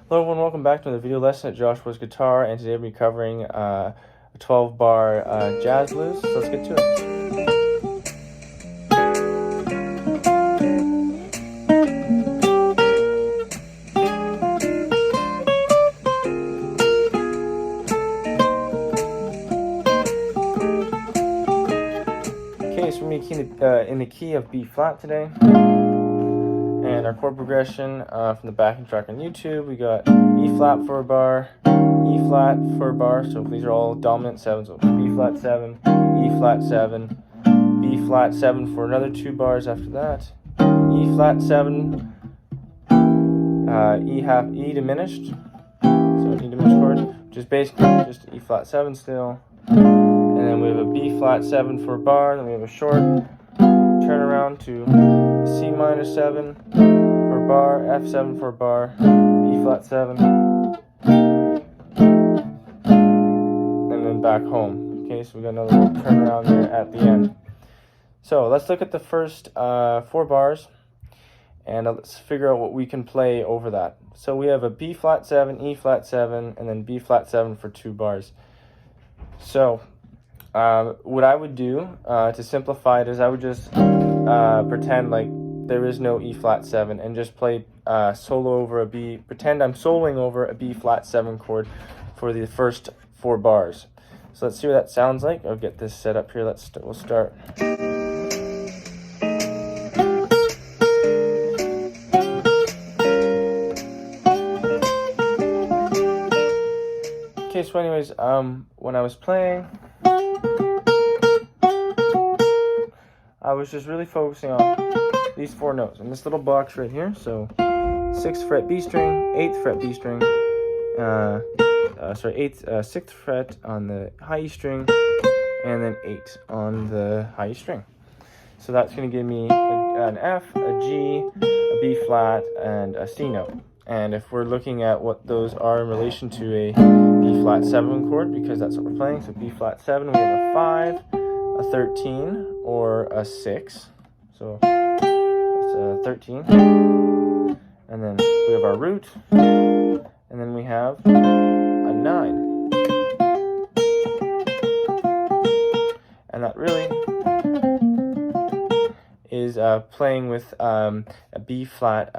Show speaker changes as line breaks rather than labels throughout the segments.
Hello everyone, welcome back to another video lesson at Joshua's Guitar, and today we'll be covering a 12-bar jazz blues, so let's get to it. Okay, so we're going to be in the key of B flat today. And our chord progression from the backing track on YouTube, we got E flat for a bar, E flat for a bar, so these are all dominant sevens, so B flat 7, E flat 7, B flat 7 for another 2 bars after that, E flat 7, E diminished, so E diminished chord, which is basically just E flat 7 still, and then we have a B flat 7 for a bar, then we have a short turnaround to C minor 7 for a bar, F7 for a bar, B flat 7, and then back home. Okay, so we got another little turnaround there at the end. So let's look at the first 4 bars, and let's figure out what we can play over that. So we have a B flat 7, E flat 7, and then B flat 7 for 2 bars. So what I would do to simplify it is I would just pretend like there is no E flat 7 and just play solo over a B, pretend I'm soloing over a B flat 7 chord for the first 4 bars. So let's see what that sounds like. I'll get this set up here. We'll start. Okay, so anyways, when I was playing, I was just really focusing on these 4 notes in this little box right here. So 6th fret B string, 8th fret B string, 6th fret on the high E string, and then 8 on the high E string. So that's going to give me an F, a G, a B flat, and a C note. And if we're looking at what those are in relation to a B flat 7 chord, because that's what we're playing, so B flat 7, we have a 5, a 13, or a 6. So that's a 13. And then we have our root, and then we have a 9. And that really is playing with a B flat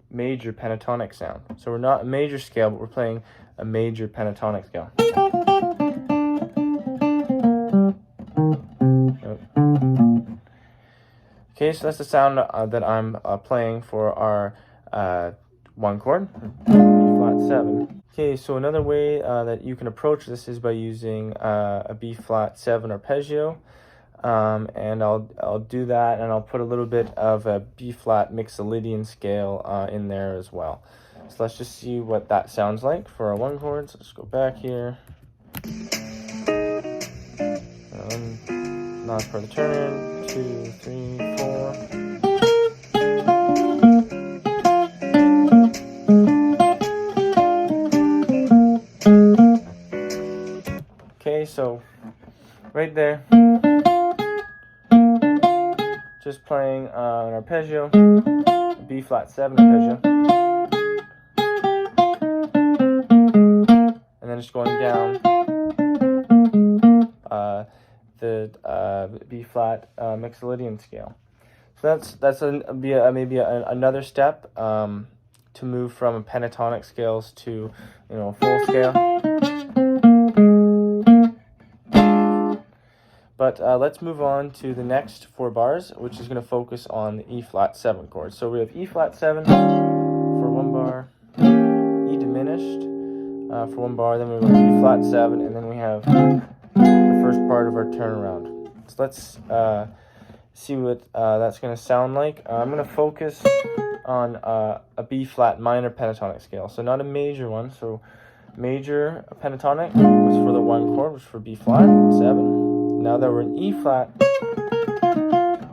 major pentatonic sound. So we're not a major scale, but we're playing a major pentatonic scale. Okay, so that's the sound that I'm playing for our 1 chord, B flat 7. Okay, so another way that you can approach this is by using a B flat 7 arpeggio, and I'll do that, and I'll put a little bit of a B flat Mixolydian scale in there as well. So let's just see what that sounds like for our 1 chord. So let's go back here. Last part of the turn, 2, 3, 4. Okay, so right there, just playing an arpeggio, B flat 7 arpeggio, and then just going down the B flat Mixolydian scale. So that's maybe another step to move from pentatonic scales to full scale. But let's move on to the next 4 bars, which is going to focus on the E flat 7 chord. So we have E flat 7 for 1 bar, E diminished for 1 bar, then we have E flat 7, and then we have the first part of our turnaround. So let's see what that's going to sound like. I'm going to focus on a B flat minor pentatonic scale, so not a major one. So major pentatonic was for the 1 chord, was for B flat 7. Now that we're in E flat,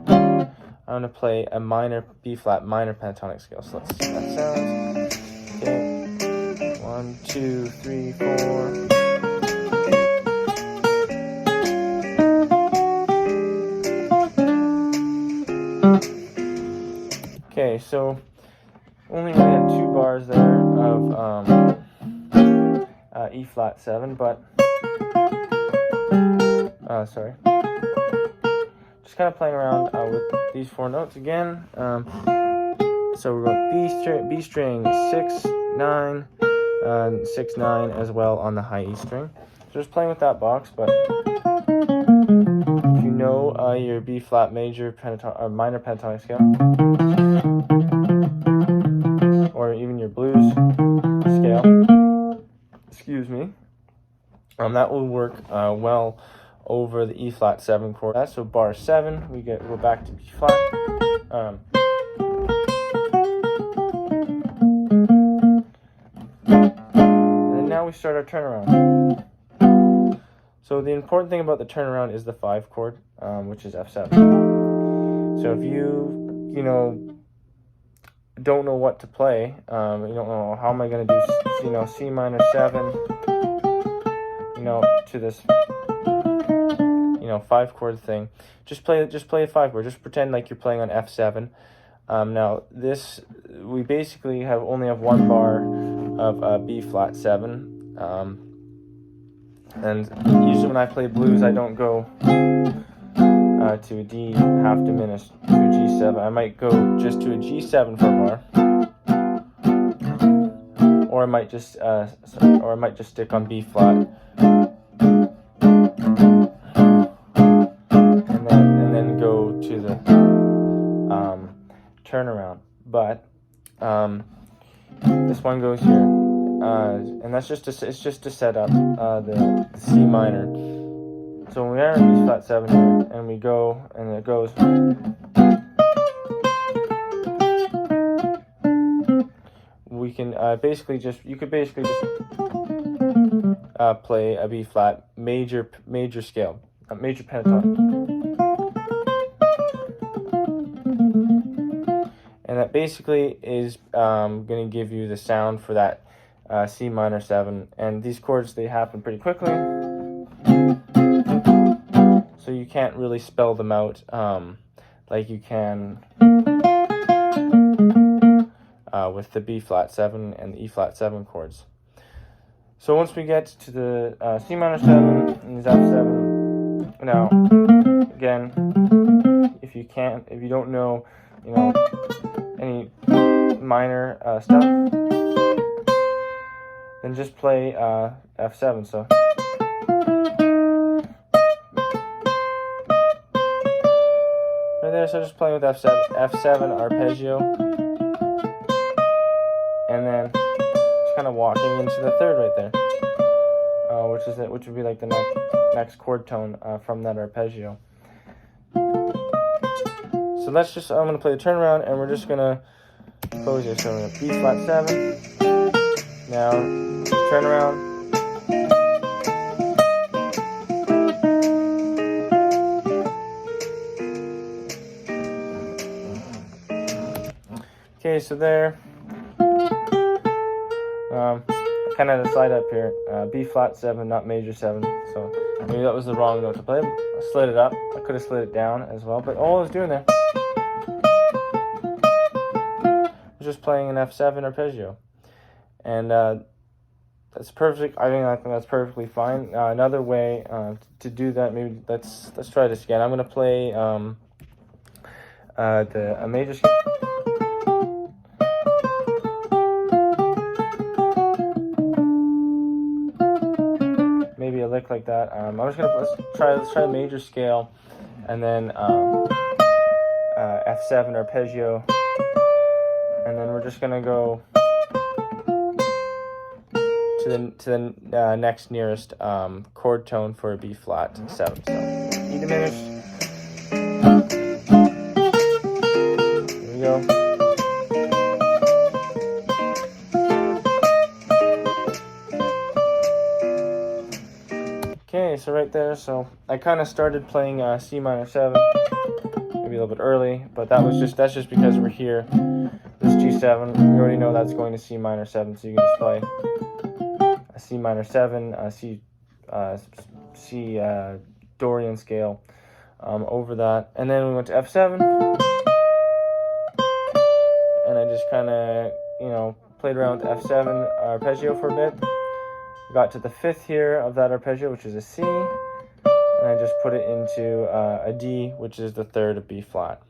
I'm going to play a minor B flat minor pentatonic scale. So let's see how that sounds. Okay, 1, 2, 3, 4. Okay, so only really had 2 bars there of E flat 7, but sorry. Just kind of playing around with these 4 notes again. So we're going B string 6 9, 6 9 as well on the high E string. So just playing with that box, but if you know your B flat major minor pentatonic scale, or even your blues scale, excuse me, that will work well over the E flat 7 chord. So bar 7, we go back to B flat. And then now we start our turnaround. So the important thing about the turnaround is the 5 chord, which is F7. So if you don't know what to play, you don't know how am I going to do, C minor 7, to this, 5 chord thing. Just play a 5 chord. Just pretend like you're playing on F7. Now we basically only have 1 bar of B flat 7. And usually when I play blues, I don't go to a D half diminished to a G7. I might go just to a G7 for a bar, or I might just stick on B flat, and then go to the turnaround. But this one goes here, and it's just to set up the C minor. So when we are in B flat 7 here, and we go, and it goes, we can you could basically just play a B flat major scale, a major pentatonic, and that basically is going to give you the sound for that C minor 7. And these chords, they happen pretty quickly, so you can't really spell them out like you can with the B flat 7 and the E flat 7 chords. So once we get to the C minor 7 and these F7, now again, if you don't know, any minor stuff, then just play F7. So right there, so just playing with F7 arpeggio, and then just kind of walking into the 3rd right there, which would be like the next chord tone from that arpeggio. So I'm going to play the turnaround, and we're just going to close here. So we're going to B flat 7, now turnaround, okay, so there, I kind of had to slide up here, B flat 7, not major 7, so maybe that was the wrong note to play. I slid it up, I could have slid it down as well, but all I was doing there was just playing an F7 arpeggio, and that's perfect. I think that's perfectly fine. Another way to do that, maybe let's try this again. I'm going to play a major scale. Maybe a lick like that. Let's try a major scale, and then F7 arpeggio, and then we're just gonna go to the next nearest chord tone for a B flat 7. So E diminished. Here we go. Okay, so right there, so I kind of started playing C minor 7, maybe a little bit early, but that's just because we're here. This G7, we already know that's going to C minor 7, so you can just play a C minor 7, C Dorian scale over that, and then we went to F7, and I just kind of played around with F7 arpeggio for a bit. Got to the 5th here of that arpeggio, which is a C, and I just put it into a D, which is the 3rd of B flat.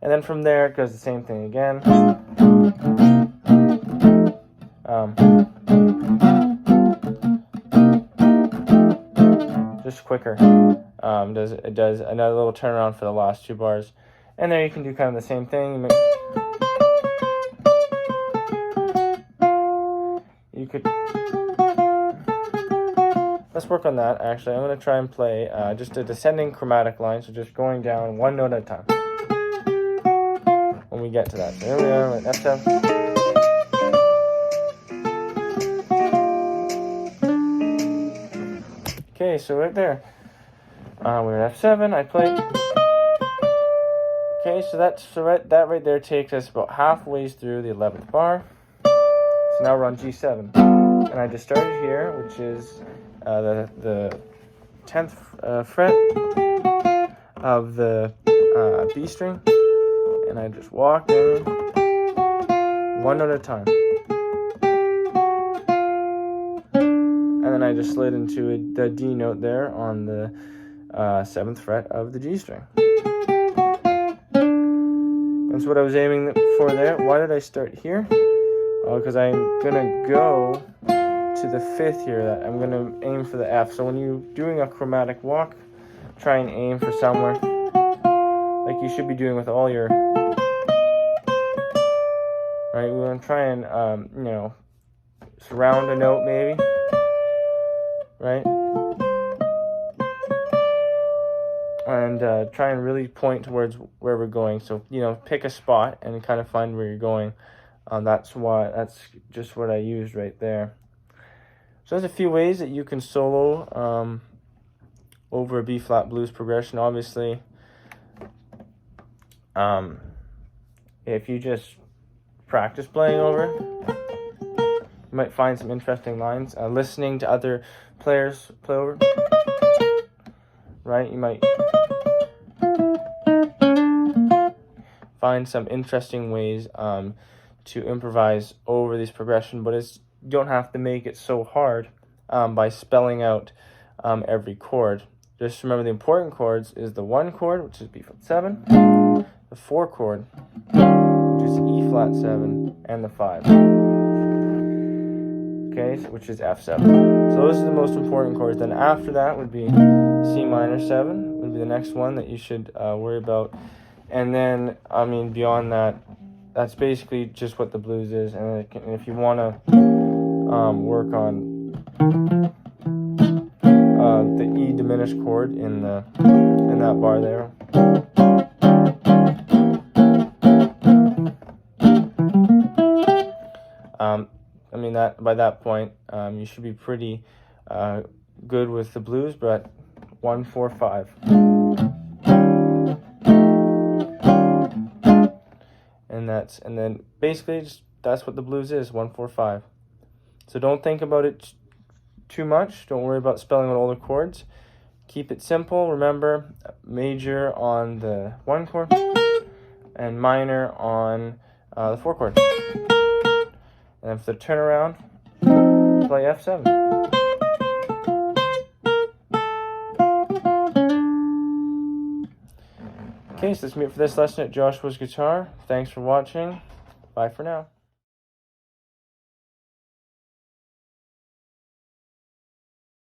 And then from there, it goes the same thing again. Just quicker. It does another little turnaround for the last 2 bars. And there you can do kind of the same thing. You could... Let's work on that, actually. I'm going to try and play just a descending chromatic line, so just going down 1 note at a time. When we get to that. So here we are at F7. Okay, so right there. We're at F7, I played. Okay, so that right there takes us about halfway through the 11th bar. So now we're on G7. And I just started here, which is the 10th fret of the B string. And I just walked in 1 note at a time. And then I just slid into the D note there on the 7th fret of the G string. That's what I was aiming for there. Why did I start here? Because I'm going to go to the 5th here. That I'm going to aim for the F. So when you're doing a chromatic walk, try and aim for somewhere like you should be doing with all your... Right, we want to try and, you know, surround a note maybe, right? And try and really point towards where we're going. So, you know, pick a spot and kind of find where you're going. That's just what I used right there. So there's a few ways that you can solo over a B flat blues progression. Obviously, if you just practice playing over, you might find some interesting lines. Listening to other players play over, right? You might find some interesting ways to improvise over these progression, but you don't have to make it so hard by spelling out every chord. Just remember the important chords is the 1 chord, which is B flat 7, the 4 chord, which is E flat 7, and the 5. Okay, which is F7. So those are the most important chords. Then after that would be C minor 7, would be the next one that you should worry about. And then, I mean, beyond that, that's basically just what the blues is. And if you want to work on the E diminished chord in that bar there. I mean, by that point, you should be pretty good with the blues, but 1, 4, 5. And then basically that's what the blues is, 1, 4, 5. So don't think about it too much. Don't worry about spelling out all the chords. Keep it simple. Remember, major on the 1 chord and minor on the 4 chord. And then for the turnaround, play F7. Okay, so that's me for this lesson at Joshua's Guitar. Thanks for watching. Bye for now.